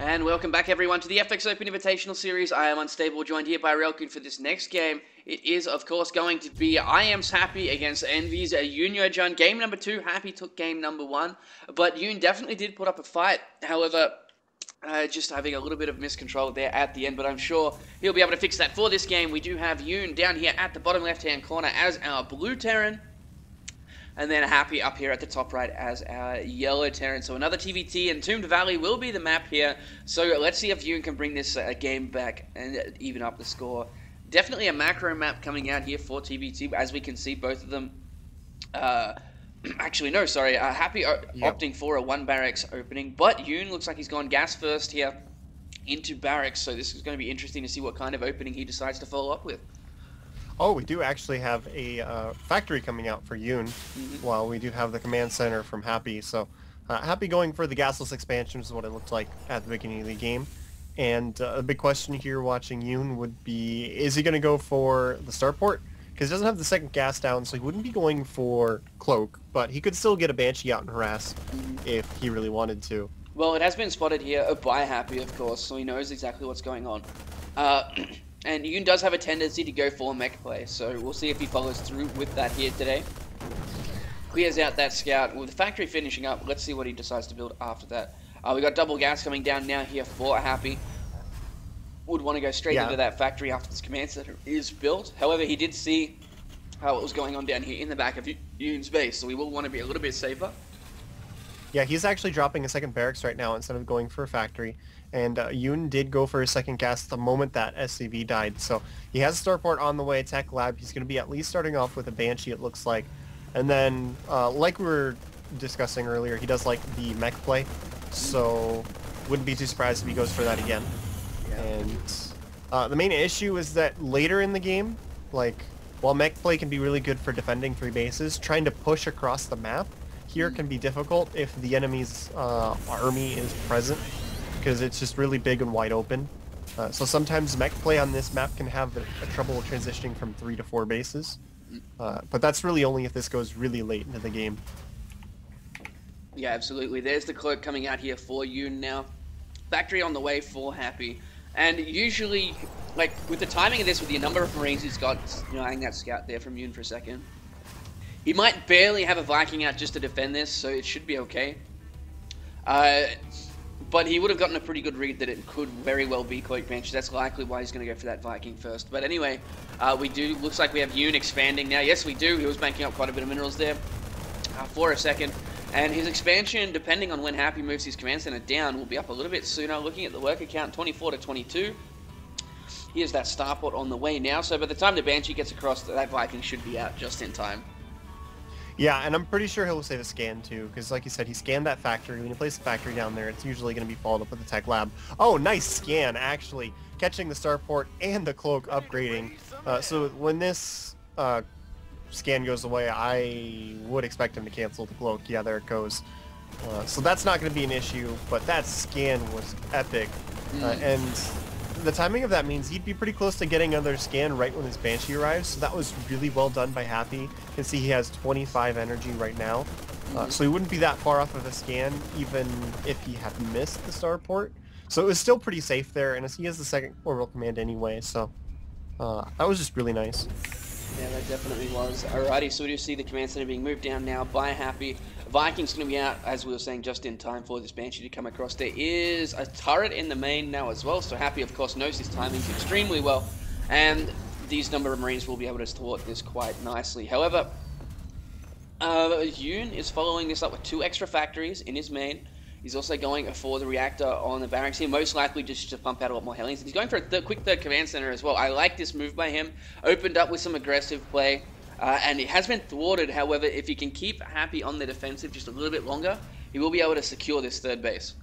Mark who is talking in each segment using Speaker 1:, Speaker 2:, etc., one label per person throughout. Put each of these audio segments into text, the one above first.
Speaker 1: And welcome back everyone to the FX Open Invitational Series. I am Unstable, joined here by Relkun for this next game. It is, of course, going to be I Am's Happy against Envy's Yoon Yo-jun. Game number 2, Happy took game number 1, but Yoon definitely did put up a fight. However, just having a little bit of miscontrol there at the end, but I'm sure he'll be able to fix that for this game. We do have Yoon down here at the bottom left-hand corner as our blue Terran. And then Happy up here at the top right as our yellow Terran. So another TVT, and Entombed Valley will be the map here. So let's see if Yoon can bring this game back and even up the score. Definitely a macro map coming out here for TVT, as we can see both of them. Actually, no, sorry. Happy opting for a 1 barracks opening, but Yoon looks like he's gone gas first here into barracks. So this is going to be interesting to see what kind of opening he decides to follow up with.
Speaker 2: Oh, we do actually have a factory coming out for Yoon, while we do have the command center from Happy. So Happy going for the gasless expansion is what it looked like at the beginning of the game. And a big question here watching Yoon would be, is he going to go for the starport? Because he doesn't have the second gas down, so he wouldn't be going for Cloak, but he could still get a Banshee out and harass if he really wanted to.
Speaker 1: Well, it has been spotted here by Happy, of course, so he knows exactly what's going on. And Yoon does have a tendency to go for mech play, so we'll see if he follows through with that here today. Clears out that scout. With the factory finishing up, let's see what he decides to build after that. We got double gas coming down now here for Happy. Would want to go straight into that factory after this command center is built. However, he did see what was going on down here in the back of Yoon's base, so we will want to be a little bit safer.
Speaker 2: Yeah, he's actually dropping a second barracks right now instead of going for a factory. And Yoon did go for his second gas the moment that SCV died. So he has a starport on the way, tech lab. He's going to be at least starting off with a Banshee, it looks like. And then, like we were discussing earlier, he does like the mech play. So wouldn't be too surprised if he goes for that again. And the main issue is that later in the game, like, while mech play can be really good for defending 3 bases, trying to push across the map here can be difficult if the enemy's army is present, because it's just really big and wide open. So sometimes mech play on this map can have a trouble transitioning from 3 to 4 bases. But that's really only if this goes really late into the game.
Speaker 1: Yeah, absolutely. There's the cloak coming out here for Yoon now. Factory on the way for Happy. And usually, like, with the timing of this, with the number of Marines he's got, you know, eyeing that scout there from Yoon for a second, he might barely have a Viking out just to defend this, so it should be okay. But he would have gotten a pretty good read that it could very well be Cloak Banshee. That's likely why he's going to go for that Viking first. But anyway, looks like we have Yoon expanding now. Yes, we do. He was banking up quite a bit of minerals there for a second. And his expansion, depending on when Happy moves his command center down, will be up a little bit sooner. Looking at the worker count, 24 to 22. Here's that starport on the way now. So by the time the Banshee gets across, that Viking should be out just in time.
Speaker 2: Yeah, and I'm pretty sure he'll save a scan too, because like you said, he scanned that factory. When you place the factory down there, it's usually going to be followed up with the tech lab. Oh, nice scan, actually. Catching the starport and the cloak upgrading. So when this scan goes away, I would expect him to cancel the cloak. Yeah, there it goes. So that's not going to be an issue, but that scan was epic. And the timing of that means he'd be pretty close to getting another scan right when his Banshee arrives, so that was really well done by Happy. You can see he has 25 energy right now, so he wouldn't be that far off of a scan even if he had missed the starport. So it was still pretty safe there, and he has the second orbital command anyway, so that was just really nice.
Speaker 1: Yeah, that definitely was. Alrighty, so we do see the command center being moved down now by Happy. Viking's going to be out, as we were saying, just in time for this Banshee to come across. There is a turret in the main now as well, so Happy, of course, knows his timings extremely well, and these number of Marines will be able to thwart this quite nicely. However, Yoon is following this up with 2 extra factories in his main. He's also going for the reactor on the barracks here, most likely just to pump out a lot more Hellions. He's going for a quick third command center as well. I like this move by him. Opened up with some aggressive play, and it has been thwarted. However, if he can keep Happy on the defensive just a little bit longer, he will be able to secure this third base.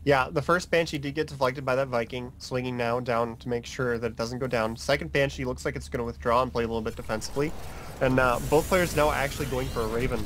Speaker 2: Yeah, the first Banshee did get deflected by that Viking, swinging now down to make sure that it doesn't go down. Second Banshee looks like it's going to withdraw and play a little bit defensively. And both players now actually going for a Raven.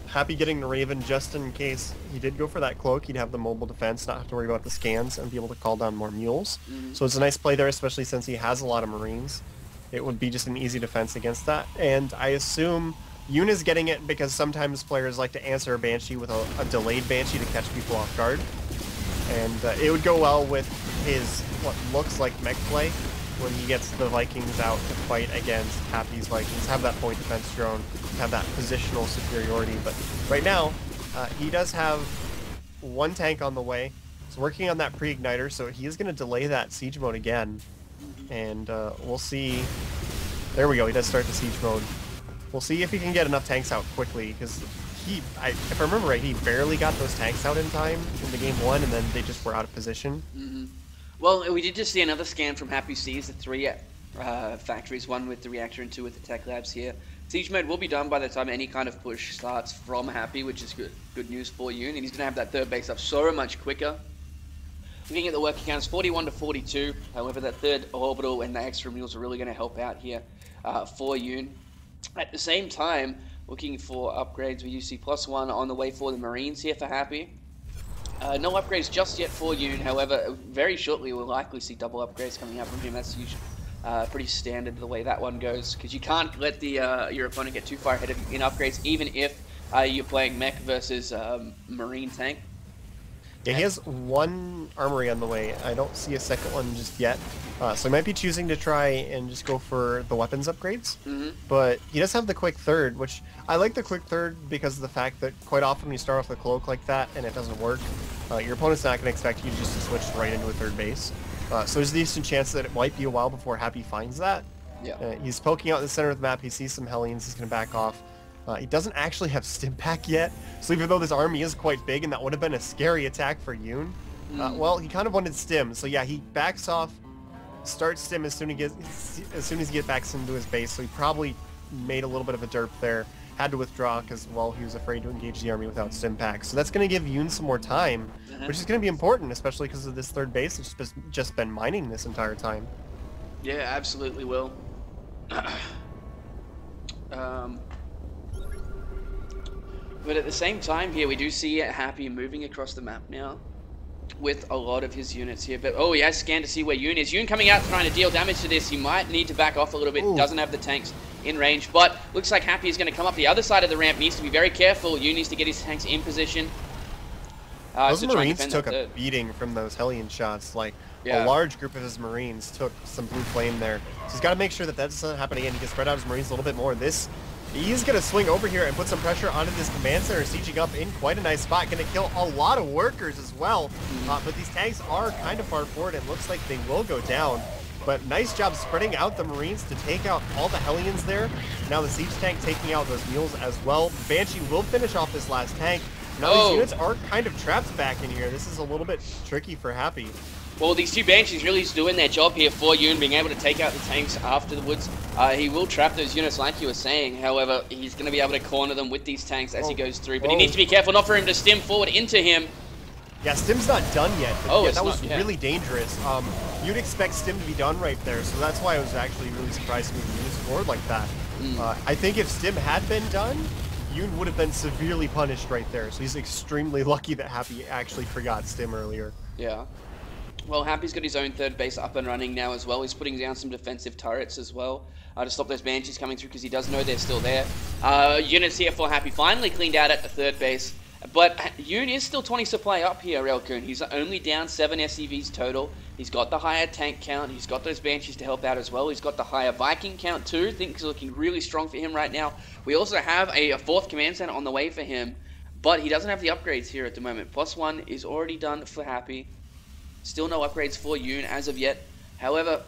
Speaker 2: Happy getting the Raven just in case he did go for that cloak. He'd have the mobile defense, not have to worry about the scans, and be able to call down more mules. So it's a nice play there, especially since he has a lot of Marines. It would be just an easy defense against that. And I assume Yoon is getting it because sometimes players like to answer a Banshee with a delayed Banshee to catch people off guard. And it would go well with his, what looks like mech play, when he gets the Vikings out to fight against Happy's Vikings, have that point defense drone, have that positional superiority. But right now, he does have one tank on the way. He's working on that pre-igniter, so he is going to delay that siege mode again. And we'll see. There we go, he does start the siege mode. We'll see if he can get enough tanks out quickly, because if I remember right, he barely got those tanks out in time in the game 1, and then they just were out of position.
Speaker 1: Well, we did just see another scan from Happy Seas, the 3 factories, 1 with the reactor and 2 with the tech labs here. Siege mode will be done by the time any kind of push starts from Happy, which is good news for Yoon, and he's going to have that third base up so much quicker. Looking at the working counts, 41 to 42. However, that third orbital and the extra mules are really going to help out here for Yoon. At the same time, looking for upgrades, we do see +1 on the way for the Marines here for Happy. No upgrades just yet for Yoon, however, very shortly we'll likely see double upgrades coming out from him. That's usually pretty standard the way that one goes, because you can't let the your opponent get too far ahead of you in upgrades, even if you're playing mech versus Marine tank.
Speaker 2: Yeah, he has one armory on the way. I don't see a second one just yet. So he might be choosing to try and just go for the weapons upgrades. But he does have the quick third, which I like the quick third because of the fact that quite often when you start off the cloak like that and it doesn't work, your opponent's not going to expect you just to switch right into a third base. So there's a decent chance that it might be a while before Happy finds that.
Speaker 1: Yeah.
Speaker 2: He's poking out in the center of the map. He sees some Hellions. He's going to back off. He doesn't actually have stim pack yet, so even though this army is quite big and that would have been a scary attack for Yoon, well, he kind of wanted stim, so yeah, he backs off, starts stim as soon as he gets back into his base, so he probably made a little bit of a derp there, had to withdraw because, well, he was afraid to engage the army without stim pack. So that's going to give Yoon some more time, which is going to be important, especially because of this third base that's just been mining this entire time.
Speaker 1: Yeah, absolutely will. But at the same time here, we do see Happy moving across the map now with a lot of his units here. But, oh, he has scanned to see where Yoon is. Yoon coming out trying to deal damage to this. He might need to back off a little bit. Ooh. Doesn't have the tanks in range. But looks like Happy is going to come up the other side of the ramp. Needs to be very careful. Yoon needs to get his tanks in position.
Speaker 2: Those Marines took a beating from those Hellion shots. Like, a large group of his Marines took some blue flame there. So he's got to make sure that that doesn't happen again. He can spread out his Marines a little bit more. He's going to swing over here and put some pressure onto this command center, sieging up in quite a nice spot. Going to kill a lot of workers as well. But these tanks are kind of far forward. It looks like they will go down. But nice job spreading out the Marines to take out all the Hellions there. Now the siege tank taking out those mules as well. Banshee will finish off this last tank. Now these units are kind of trapped back in here. This is a little bit tricky for Happy.
Speaker 1: Well, these two Banshees really is doing their job here for Yoon, being able to take out the tanks after the woods. He will trap those units like you were saying. However, he's going to be able to corner them with these tanks as he goes through. But he needs to be careful not for him to stim forward into him.
Speaker 2: Yeah, stim's not done yet.
Speaker 1: But
Speaker 2: that was really dangerous. You'd expect stim to be done right there, so that's why I was actually really surprised to move the units forward like that. I think if stim had been done, Yoon would have been severely punished right there. So he's extremely lucky that Happy actually forgot stim earlier.
Speaker 1: Yeah. Well, Happy's got his own third base up and running now as well. He's putting down some defensive turrets as well to stop those Banshees coming through because he does know they're still there. Units here for Happy finally cleaned out at the third base. But Yoon is still 20 supply up here, Relkun. He's only down 7 SCVs total. He's got the higher tank count. He's got those Banshees to help out as well. He's got the higher Viking count too. I think it's looking really strong for him right now. We also have a fourth command center on the way for him. But he doesn't have the upgrades here at the moment. +1 is already done for Happy. Still no upgrades for Yoon as of yet. However,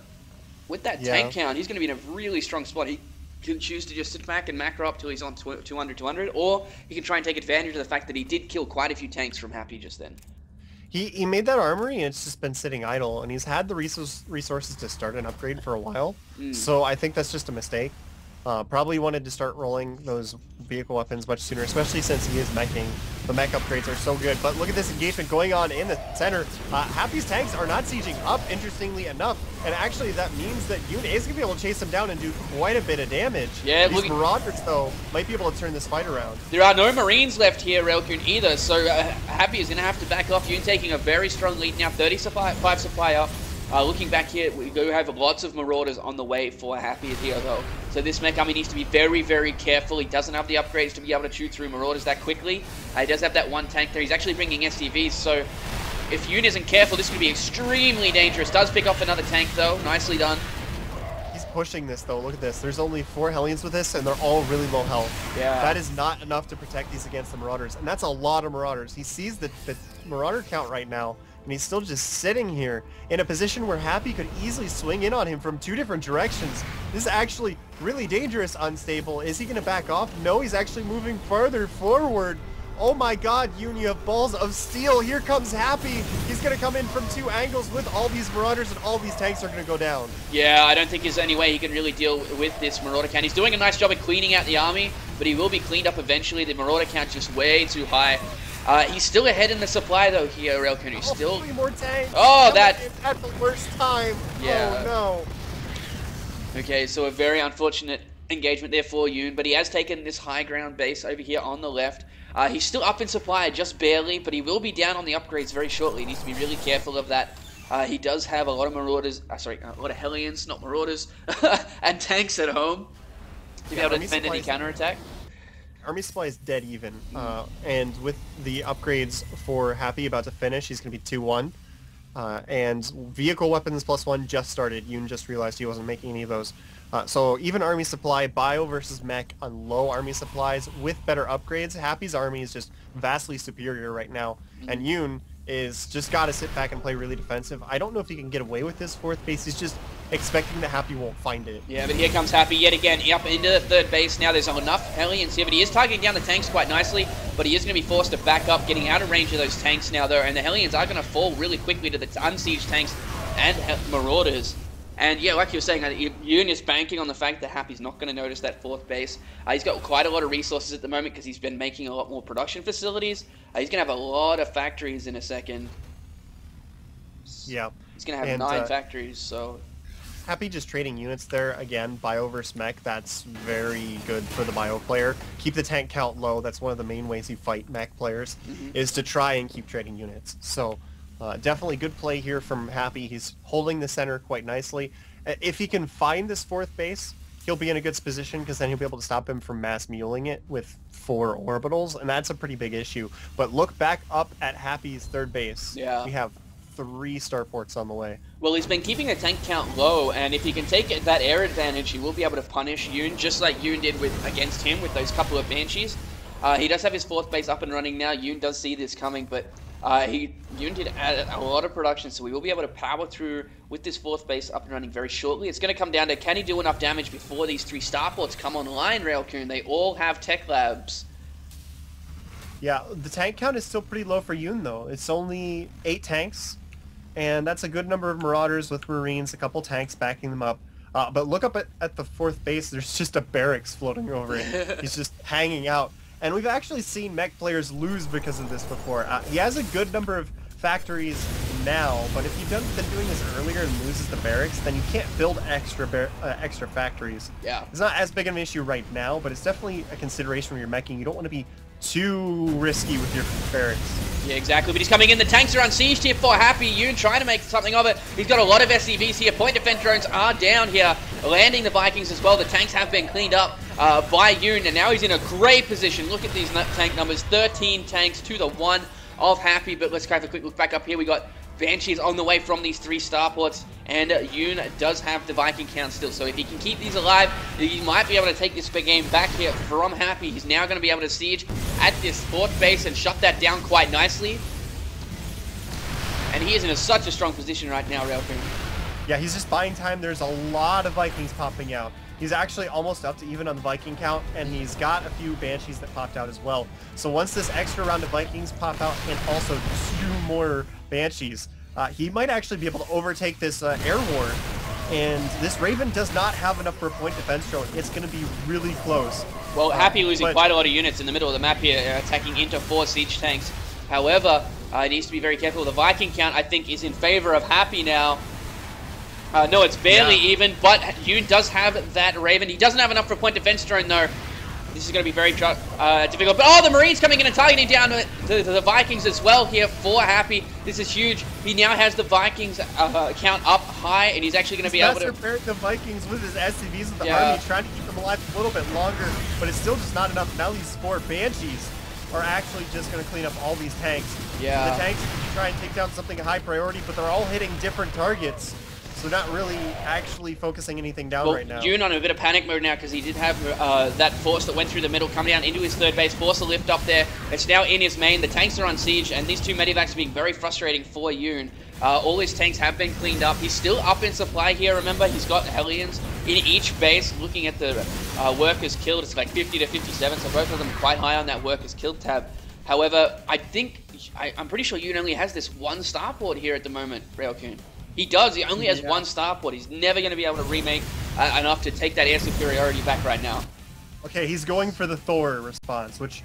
Speaker 1: with that tank count, he's going to be in a really strong spot. He can choose to just sit back and macro up till he's on 200, or he can try and take advantage of the fact that he did kill quite a few tanks from Happy just then.
Speaker 2: He made that armory and it's just been sitting idle, and he's had the resources to start an upgrade for a while. So I think that's just a mistake. Probably wanted to start rolling those vehicle weapons much sooner, especially since he is meching. The mech upgrades are so good. But look at this engagement going on in the center. Happy's tanks are not sieging up, interestingly enough. And actually, that means that Yoon is going to be able to chase them down and do quite a bit of damage. Yeah, these Marauders, though, might be able to turn this fight around.
Speaker 1: There are no Marines left here, Relkun, either. So Happy is going to have to back off. Yoon taking a very strong lead now, 35 supply up. Looking back here, we do have lots of Marauders on the way for Happy here, though. So this mech army needs to be very, very careful. He doesn't have the upgrades to be able to chew through Marauders that quickly. He does have that one tank there. He's actually bringing SCVs, so if Yoon isn't careful, this could be extremely dangerous. Does pick off another tank, though. Nicely done.
Speaker 2: He's pushing this, though. Look at this. There's only 4 Hellions with this, and they're all really low health.
Speaker 1: Yeah.
Speaker 2: That is not enough to protect these against the Marauders, and that's a lot of Marauders. He sees the Marauder count right now, and he's still just sitting here in a position where Happy could easily swing in on him from 2 different directions. This is actually really dangerous, Unstable. Is he going to back off? No, he's actually moving farther forward. Oh my god, Yoon, you have balls of steel. Here comes Happy. He's going to come in from 2 angles with all these Marauders, and all these tanks are going to go down.
Speaker 1: Yeah, I don't think there's any way he can really deal with this Marauder count. He's doing a nice job of cleaning out the army, but he will be cleaned up eventually. The Marauder count's just way too high. He's still ahead in the supply, though, here, Railkun. He's still...
Speaker 2: 3 more tanks.
Speaker 1: Oh, that...
Speaker 2: At the worst time.
Speaker 1: Yeah.
Speaker 2: Oh,
Speaker 1: no. Okay, so a very unfortunate engagement there for Yoon, but he has taken this high ground base over here on the left. He's still up in supply, just barely, but he will be down on the upgrades very shortly. He needs to be really careful of that. He does have a lot of Marauders, a lot of Hellions, not Marauders, and tanks at home to be able to defend any counterattack.
Speaker 2: Army supply is dead even, and with the upgrades for Happy about to finish, he's going to be 2-1. And vehicle weapons +1 just started. Yoon just realized he wasn't making any of those. So even army supply, bio versus mech on low army supplies with better upgrades, Happy's army is just vastly superior right now. And Yoon is just got to sit back and play really defensive. I don't know if he can get away with this 4th base. He's just expecting that Happy won't find it.
Speaker 1: Yeah, but here comes Happy yet again, up into the 3rd base. Now there's enough Hellions here, but he is targeting down the tanks quite nicely, but he is going to be forced to back up, getting out of range of those tanks now, though, and the Hellions are going to fall really quickly to the unsieged tanks and Marauders. And yeah, like you were saying, Yoon is banking on the fact that Happy's not going to notice that 4th base. He's got quite a lot of resources at the moment because he's been making a lot more production facilities. He's going to have a lot of factories in a second.
Speaker 2: Yeah.
Speaker 1: He's going to have 9 factories, so...
Speaker 2: Happy just trading units there. Again, bio versus mech, that's very good for the bio player. Keep the tank count low. That's one of the main ways you fight mech players, is to try and keep trading units. So... definitely good play here from Happy. He's holding the center quite nicely. If he can find this 4th base, he'll be in a good position because then he'll be able to stop him from mass muling it with 4 orbitals, and that's a pretty big issue. But look back up at Happy's 3rd base.
Speaker 1: Yeah.
Speaker 2: We have 3 starports on the way.
Speaker 1: Well, he's been keeping the tank count low, and if he can take that air advantage, he will be able to punish Yoon, just like Yoon did against him with those couple of Banshees. He does have his 4th base up and running now. Yoon does see this coming, but Yoon did add a lot of production, so we will be able to power through with this 4th base up and running very shortly. It's going to come down to, can he do enough damage before these 3 starports come online, Railkun? They all have tech labs.
Speaker 2: Yeah, the tank count is still pretty low for Yoon, though. It's only 8 tanks, and that's a good number of Marauders with Marines, a couple tanks backing them up. But look up at the 4th base, there's just a barracks floating over it. He's just hanging out. And we've actually seen mech players lose because of this before. He has a good number of factories now, but if you've been doing this earlier and loses the barracks, then you can't build extra factories.
Speaker 1: Yeah.
Speaker 2: It's not as big of an issue right now, but it's definitely a consideration when you're meching. You don't want to be too risky with your barracks.
Speaker 1: Yeah, exactly, but he's coming in. The tanks are unsieged here for Happy. Yoon trying to make something of it. He's got a lot of SCVs here. Point defense drones are down here, landing the Vikings as well. The tanks have been cleaned up by Yoon, and now he's in a great position. Look at these tank numbers, 13 tanks to the 1 of Happy, but let's have a quick look back up here. We got Banshees on the way from these 3 starports, and Yoon does have the Viking count still, so if he can keep these alive, he might be able to take this big game back here from Happy. He's now going to be able to siege at this 4th base and shut that down quite nicely, and he is in such a strong position right now, Railkun.
Speaker 2: Yeah, he's just buying time. There's a lot of Vikings popping out. He's actually almost up to even on the Viking count, and he's got a few Banshees that popped out as well. So once this extra round of Vikings pop out, and also 2 more Banshees, he might actually be able to overtake this air war. And this Raven does not have enough for a point defense drone. It's going to be really close.
Speaker 1: Well, Happy losing quite a lot of units in the middle of the map here, attacking into 4 siege tanks. However, he needs to be very careful. The Viking count, I think, is in favor of Happy now. No, it's barely even, but Yoon does have that Raven. He doesn't have enough for a point defense drone, though. This is going to be very difficult. But, oh, the Marines coming in and targeting down the Vikings as well here for Happy. This is huge. He now has the Vikings count up high, and he's actually going to be able to...
Speaker 2: prepared the Vikings with his SCVs with the army, trying to keep them alive a little bit longer, but it's still just not enough. Now these 4 Banshees. are actually just going to clean up all these tanks.
Speaker 1: Yeah.
Speaker 2: The tanks try and take down something high priority, but they're all hitting different targets. So not really actually focusing anything down right now.
Speaker 1: Yoon on a bit of panic mode now because he did have that force that went through the middle come down into his third base, force a lift up there. It's now in his main. The tanks are on siege, and these two medivacs are being very frustrating for Yoon. All his tanks have been cleaned up. He's still up in supply here, remember? He's got Hellions in each base. Looking at the workers killed, it's like 50 to 57, so both of them quite high on that workers killed tab. However, I'm pretty sure Yoon only has this one starport here at the moment, Railcoon. He does. He only has one starport. He's never going to be able to remake enough to take that air superiority back right now.
Speaker 2: Okay, he's going for the Thor response, which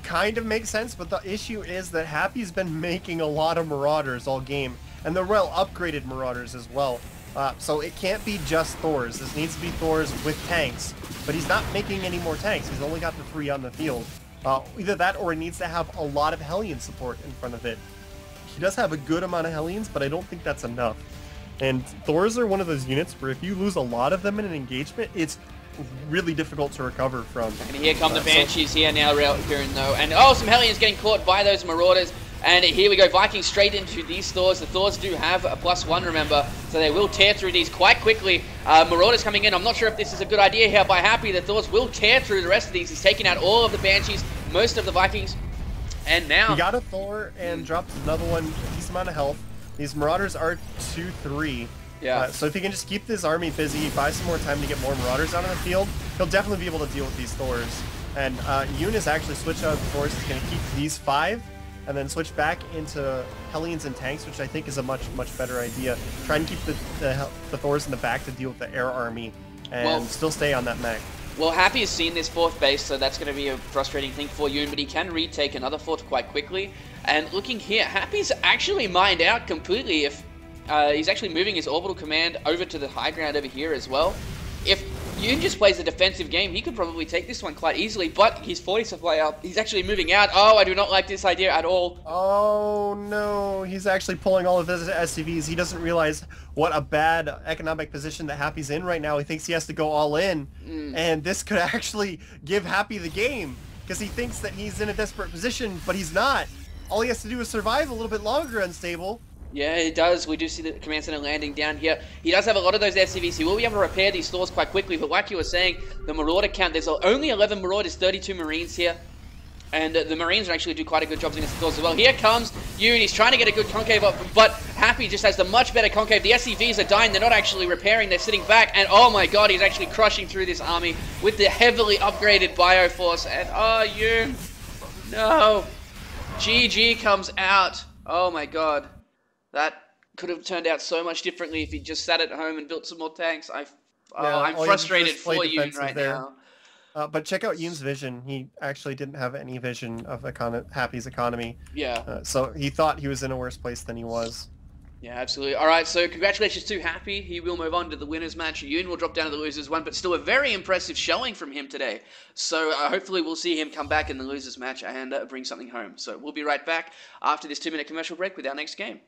Speaker 2: kind of makes sense, but the issue is that Happy's been making a lot of Marauders all game, and they're well upgraded Marauders as well. So it can't be just Thors. This needs to be Thors with tanks, but he's not making any more tanks. He's only got the 3 on the field. Either that or he needs to have a lot of Hellion support in front of it. He does have a good amount of Hellions, but I don't think that's enough. And Thors are one of those units where if you lose a lot of them in an engagement, it's really difficult to recover from.
Speaker 1: And here come the Banshees here now, Railcoon, though. And oh, some Hellions getting caught by those Marauders. And here we go, Vikings straight into these Thors. The Thors do have a +1, remember, so they will tear through these quite quickly. Marauders coming in. I'm not sure if this is a good idea here by Happy. The Thors will tear through the rest of these. He's taking out all of the Banshees, most of the Vikings. And now
Speaker 2: he got a Thor and dropped another one, a decent amount of health. These Marauders are 2-3.
Speaker 1: Yeah.
Speaker 2: So if he can just keep this army busy, buy some more time to get more Marauders out on the field, he'll definitely be able to deal with these Thors. And Yoon is actually switched out of the Thors. He's going to keep these 5 and then switch back into Hellions and tanks, which I think is a much better idea. Try and keep the Thors in the back to deal with the air army and still stay on that mech.
Speaker 1: Well, Happy has seen this 4th base, so that's going to be a frustrating thing for Yoon, but he can retake another 4th quite quickly. And looking here, Happy's actually mined out completely. If he's actually moving his orbital command over to the high ground over here as well. If Yoon just plays a defensive game, he could probably take this one quite easily, but he's 40 supply up. He's actually moving out. Oh, I do not like this idea at all.
Speaker 2: Oh, no. He's actually pulling all of his SCVs. He doesn't realize what a bad economic position that Happy's in right now. He thinks he has to go all in, and this could actually give Happy the game, because he thinks that he's in a desperate position, but he's not. All he has to do is survive a little bit longer, Unstable.
Speaker 1: Yeah, it does. We do see the command center landing down here. He does have a lot of those SCVs. He will be able to repair these Thors quite quickly, but like you were saying, the Marauder count, there's only 11 Marauders, 32 Marines here. And the Marines actually do quite a good job against the Thors as well. Here comes Yoon. He's trying to get a good concave up, but Happy just has the much better concave. The SCVs are dying. They're not actually repairing. They're sitting back. And oh my god, he's actually crushing through this army with the heavily upgraded Bioforce. And oh, Yoon. No. GG comes out. Oh my god. That could have turned out so much differently if he just sat at home and built some more tanks. I'm frustrated for Yoon right now.
Speaker 2: But check out Yoon's vision. He actually didn't have any vision of Happy's economy.
Speaker 1: Yeah.
Speaker 2: So he thought he was in a worse place than he was.
Speaker 1: Yeah, absolutely. All right, so congratulations to Happy. He will move on to the winners match. Yoon will drop down to the losers one, but still a very impressive showing from him today. So hopefully we'll see him come back in the losers match and bring something home. So we'll be right back after this 2-minute commercial break with our next game.